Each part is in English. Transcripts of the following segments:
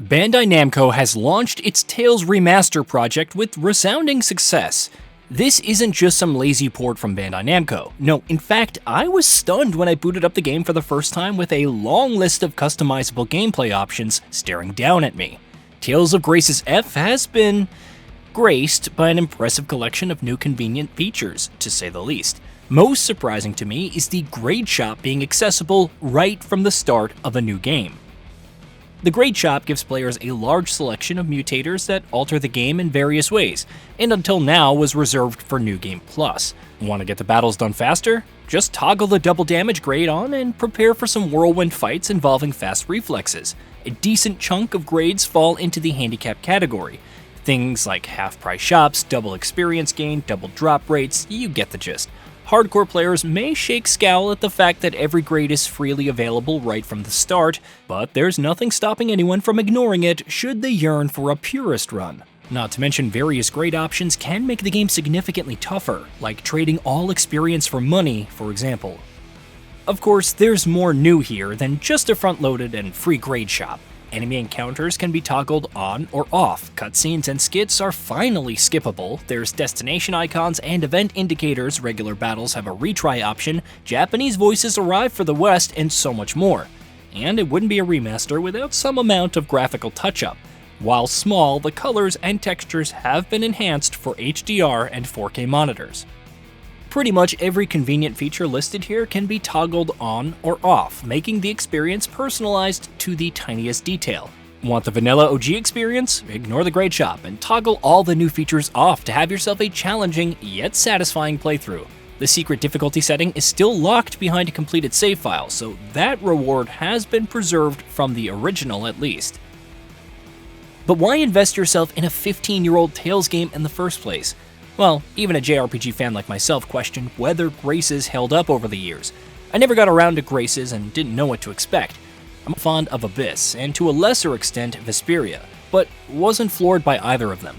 Bandai Namco has launched its Tales Remaster project with resounding success. This isn't just some lazy port from Bandai Namco. No, in fact, I was stunned when I booted up the game for the first time with a long list of customizable gameplay options staring down at me. Tales of Graces F has been graced by an impressive collection of new convenient features, to say the least. Most surprising to me is the grade shop being accessible right from the start of a new game. The Grade Shop gives players a large selection of mutators that alter the game in various ways, and until now was reserved for New Game Plus. Want to get the battles done faster? Just toggle the double damage grade on and prepare for some whirlwind fights involving fast reflexes. A decent chunk of grades fall into the handicap category. Things like half-price shops, double experience gain, double drop rates, you get the gist. Hardcore players may shake scowl at the fact that every grade is freely available right from the start, but there's nothing stopping anyone from ignoring it should they yearn for a purist run. Not to mention various grade options can make the game significantly tougher, like trading all experience for money, for example. Of course, there's more new here than just a front-loaded and free grade shop. Enemy encounters can be toggled on or off, cutscenes and skits are finally skippable, there's destination icons and event indicators, regular battles have a retry option, Japanese voices arrive for the West, and so much more. And it wouldn't be a remaster without some amount of graphical touch-up. While small, the colors and textures have been enhanced for HDR and 4K monitors. Pretty much every convenient feature listed here can be toggled on or off, making the experience personalized to the tiniest detail. Want the vanilla OG experience? Ignore the grade shop and toggle all the new features off to have yourself a challenging yet satisfying playthrough. The secret difficulty setting is still locked behind a completed save file, so that reward has been preserved from the original at least. But why invest yourself in a 15-year-old Tales game in the first place? Well, even a JRPG fan like myself questioned whether Graces held up over the years. I never got around to Graces and didn't know what to expect. I'm fond of Abyss, and to a lesser extent Vesperia, but wasn't floored by either of them.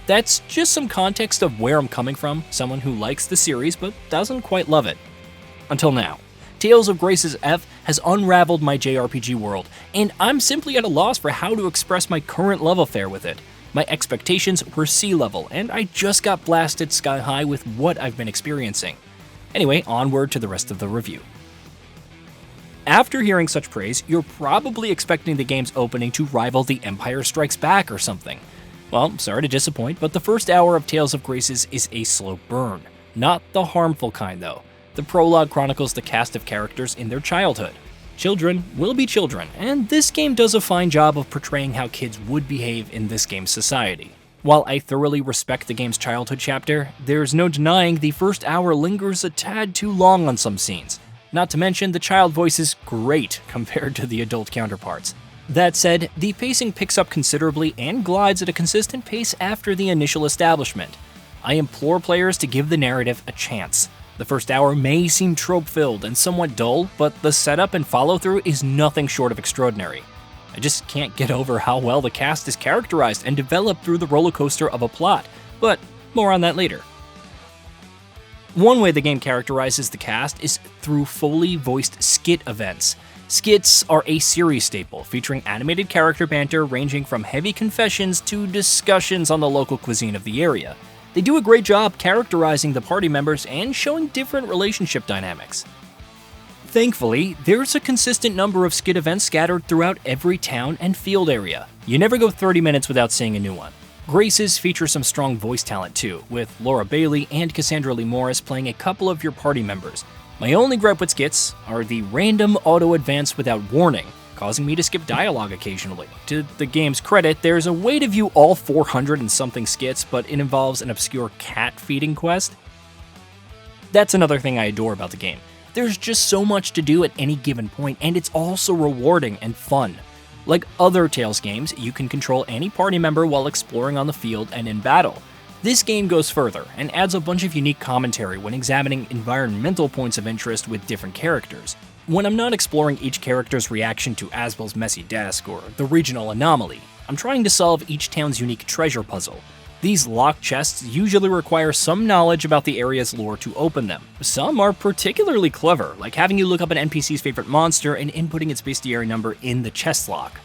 That's just some context of where I'm coming from, someone who likes the series but doesn't quite love it. Until now. Tales of Graces F has unraveled my JRPG world, and I'm simply at a loss for how to express my current love affair with it. My expectations were sea level, and I just got blasted sky high with what I've been experiencing. Anyway, onward to the rest of the review. After hearing such praise, you're probably expecting the game's opening to rival The Empire Strikes Back or something. Well, sorry to disappoint, but the first hour of Tales of Graces is a slow burn. Not the harmful kind, though. The prologue chronicles the cast of characters in their childhood. Children will be children, and this game does a fine job of portraying how kids would behave in this game's society. While I thoroughly respect the game's childhood chapter, there's no denying the first hour lingers a tad too long on some scenes. Not to mention, the child voice is great compared to the adult counterparts. That said, the pacing picks up considerably and glides at a consistent pace after the initial establishment. I implore players to give the narrative a chance. The first hour may seem trope-filled and somewhat dull, but the setup and follow-through is nothing short of extraordinary. I just can't get over how well the cast is characterized and developed through the roller coaster of a plot, but more on that later. One way the game characterizes the cast is through fully voiced skit events. Skits are a series staple, featuring animated character banter ranging from heavy confessions to discussions on the local cuisine of the area. They do a great job characterizing the party members and showing different relationship dynamics. Thankfully, there's a consistent number of skit events scattered throughout every town and field area. You never go 30 minutes without seeing a new one. Graces features some strong voice talent too, with Laura Bailey and Cassandra Lee Morris playing a couple of your party members. My only gripe with skits are the random auto-advance without warning, causing me to skip dialogue occasionally. To the game's credit, there's a way to view all 400 and something skits, but it involves an obscure cat feeding quest. That's another thing I adore about the game. There's just so much to do at any given point, and it's also rewarding and fun. Like other Tales games, you can control any party member while exploring on the field and in battle. This game goes further, and adds a bunch of unique commentary when examining environmental points of interest with different characters. When I'm not exploring each character's reaction to Asbel's messy desk or the regional anomaly, I'm trying to solve each town's unique treasure puzzle. These locked chests usually require some knowledge about the area's lore to open them. Some are particularly clever, like having you look up an NPC's favorite monster and inputting its bestiary number in the chest lock.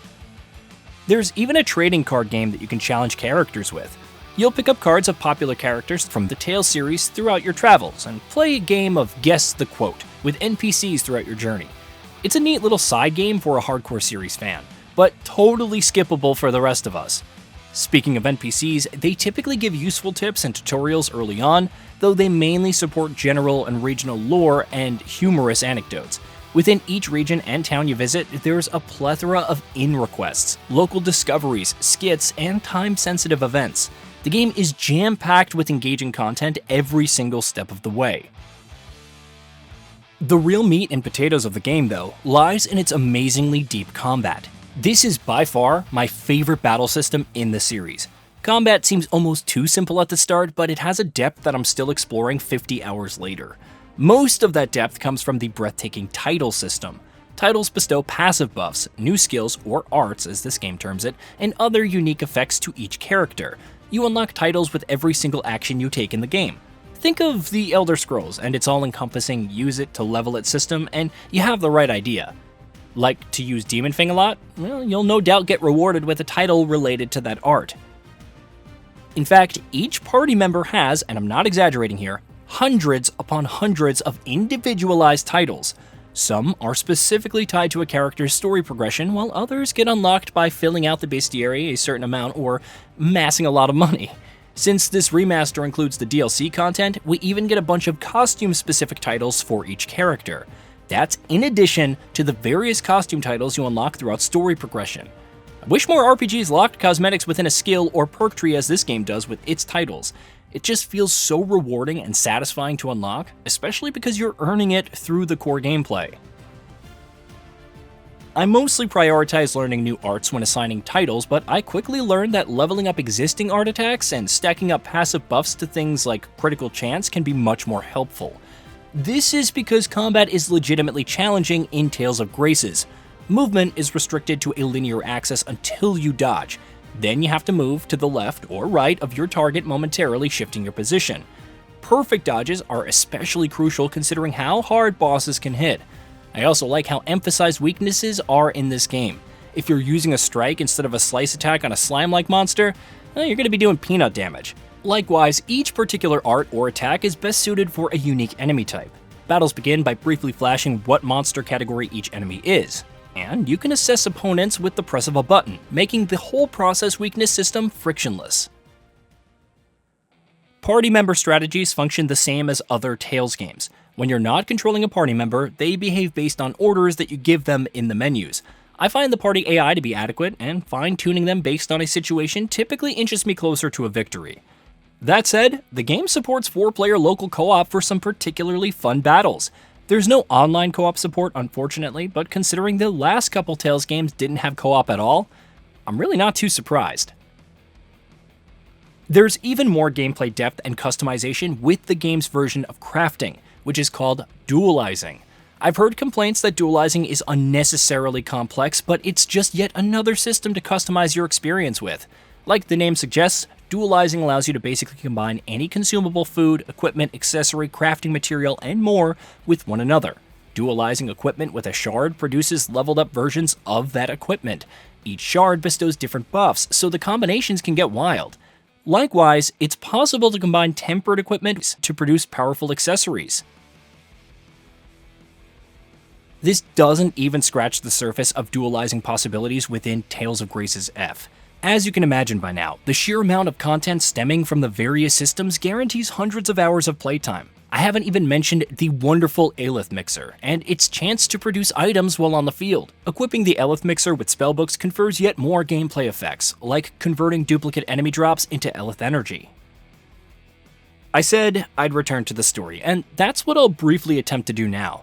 There's even a trading card game that you can challenge characters with. You'll pick up cards of popular characters from the Tales series throughout your travels, and play a game of Guess the Quote with NPCs throughout your journey. It's a neat little side game for a hardcore series fan, but totally skippable for the rest of us. Speaking of NPCs, they typically give useful tips and tutorials early on, though they mainly support general and regional lore and humorous anecdotes. Within each region and town you visit, there's a plethora of inn requests, local discoveries, skits, and time-sensitive events. The game is jam-packed with engaging content every single step of the way. The real meat and potatoes of the game, though, lies in its amazingly deep combat. This is by far my favorite battle system in the series. Combat seems almost too simple at the start, but it has a depth that I'm still exploring 50 hours later. Most of that depth comes from the breathtaking title system. Titles bestow passive buffs, new skills, or arts as this game terms it, and other unique effects to each character. You unlock titles with every single action you take in the game. Think of the Elder Scrolls and its all-encompassing use it to level it system, and you have the right idea. Like to use Demon Fang a lot? Well, you'll no doubt get rewarded with a title related to that art. In fact, each party member has, and I'm not exaggerating here, hundreds upon hundreds of individualized titles. Some are specifically tied to a character's story progression, while others get unlocked by filling out the bestiary a certain amount or amassing a lot of money. Since this remaster includes the DLC content, we even get a bunch of costume-specific titles for each character. That's in addition to the various costume titles you unlock throughout story progression. I wish more RPGs locked cosmetics within a skill or perk tree as this game does with its titles. It just feels so rewarding and satisfying to unlock, especially because you're earning it through the core gameplay. I mostly prioritize learning new arts when assigning titles, but I quickly learned that leveling up existing art attacks and stacking up passive buffs to things like critical chance can be much more helpful. This is because combat is legitimately challenging in Tales of Graces. Movement is restricted to a linear axis until you dodge. Then you have to move to the left or right of your target, momentarily shifting your position. Perfect dodges are especially crucial considering how hard bosses can hit. I also like how emphasized weaknesses are in this game. If you're using a strike instead of a slice attack on a slime-like monster, you're going to be doing peanut damage. Likewise, each particular art or attack is best suited for a unique enemy type. Battles begin by briefly flashing what monster category each enemy is, and you can assess opponents with the press of a button, making the whole process weakness system frictionless. Party member strategies function the same as other Tales games. When you're not controlling a party member, they behave based on orders that you give them in the menus. I find the party AI to be adequate, and fine-tuning them based on a situation typically inches me closer to a victory. That said, the game supports 4-player local co-op for some particularly fun battles. There's no online co-op support, unfortunately, but considering the last couple Tales games didn't have co-op at all, I'm really not too surprised. There's even more gameplay depth and customization with the game's version of crafting, which is called dualizing. I've heard complaints that dualizing is unnecessarily complex, but it's just yet another system to customize your experience with. Like the name suggests, dualizing allows you to basically combine any consumable food, equipment, accessory, crafting material, and more with one another. Dualizing equipment with a shard produces leveled up versions of that equipment. Each shard bestows different buffs, so the combinations can get wild. Likewise, it's possible to combine tempered equipment to produce powerful accessories. This doesn't even scratch the surface of dualizing possibilities within Tales of Graces F. As you can imagine by now, the sheer amount of content stemming from the various systems guarantees hundreds of hours of playtime. I haven't even mentioned the wonderful Aelith Mixer, and its chance to produce items while on the field. Equipping the Aelith Mixer with spellbooks confers yet more gameplay effects, like converting duplicate enemy drops into Aelith energy. I said I'd return to the story, and that's what I'll briefly attempt to do now.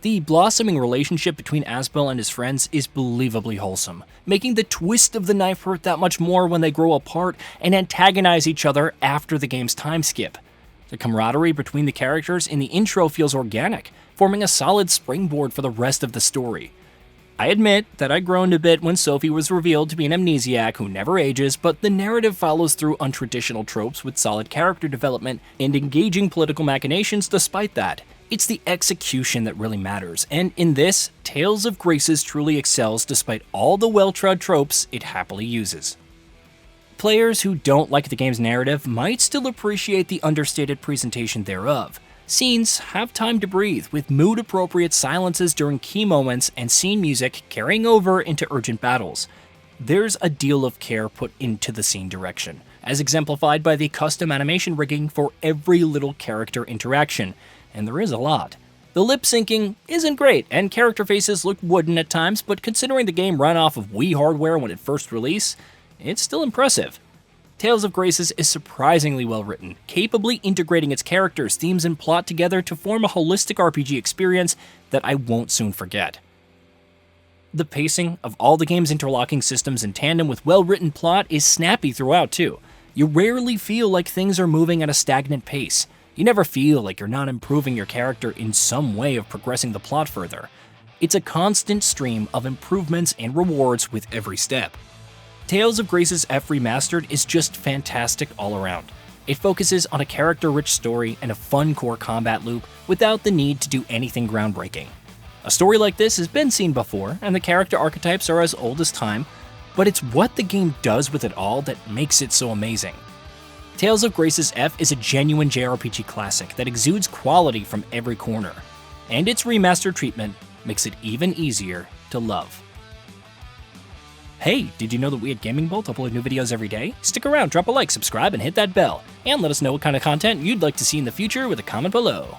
The blossoming relationship between Asbel and his friends is believably wholesome, making the twist of the knife hurt that much more when they grow apart and antagonize each other after the game's time skip. The camaraderie between the characters in the intro feels organic, forming a solid springboard for the rest of the story. I admit that I groaned a bit when Sophie was revealed to be an amnesiac who never ages, but the narrative follows through untraditional tropes with solid character development and engaging political machinations despite that. It's the execution that really matters, and in this, Tales of Graces truly excels despite all the well-trod tropes it happily uses. Players who don't like the game's narrative might still appreciate the understated presentation thereof. Scenes have time to breathe, with mood-appropriate silences during key moments and scene music carrying over into urgent battles. There's a deal of care put into the scene direction, as exemplified by the custom animation rigging for every little character interaction, and there is a lot. The lip syncing isn't great, and character faces look wooden at times, but considering the game ran off of Wii hardware when it first released, it's still impressive. Tales of Graces is surprisingly well written, capably integrating its characters, themes, and plot together to form a holistic RPG experience that I won't soon forget. The pacing of all the game's interlocking systems in tandem with well-written plot is snappy throughout too. You rarely feel like things are moving at a stagnant pace. You never feel like you're not improving your character in some way of progressing the plot further. It's a constant stream of improvements and rewards with every step. Tales of Graces F Remastered is just fantastic all around. It focuses on a character-rich story and a fun core combat loop without the need to do anything groundbreaking. A story like this has been seen before, and the character archetypes are as old as time, but it's what the game does with it all that makes it so amazing. Tales of Graces F is a genuine JRPG classic that exudes quality from every corner, and its remastered treatment makes it even easier to love. Hey, did you know that we at Gaming Bolt upload new videos every day? Stick around, drop a like, subscribe, and hit that bell, and let us know what kind of content you'd like to see in the future with a comment below.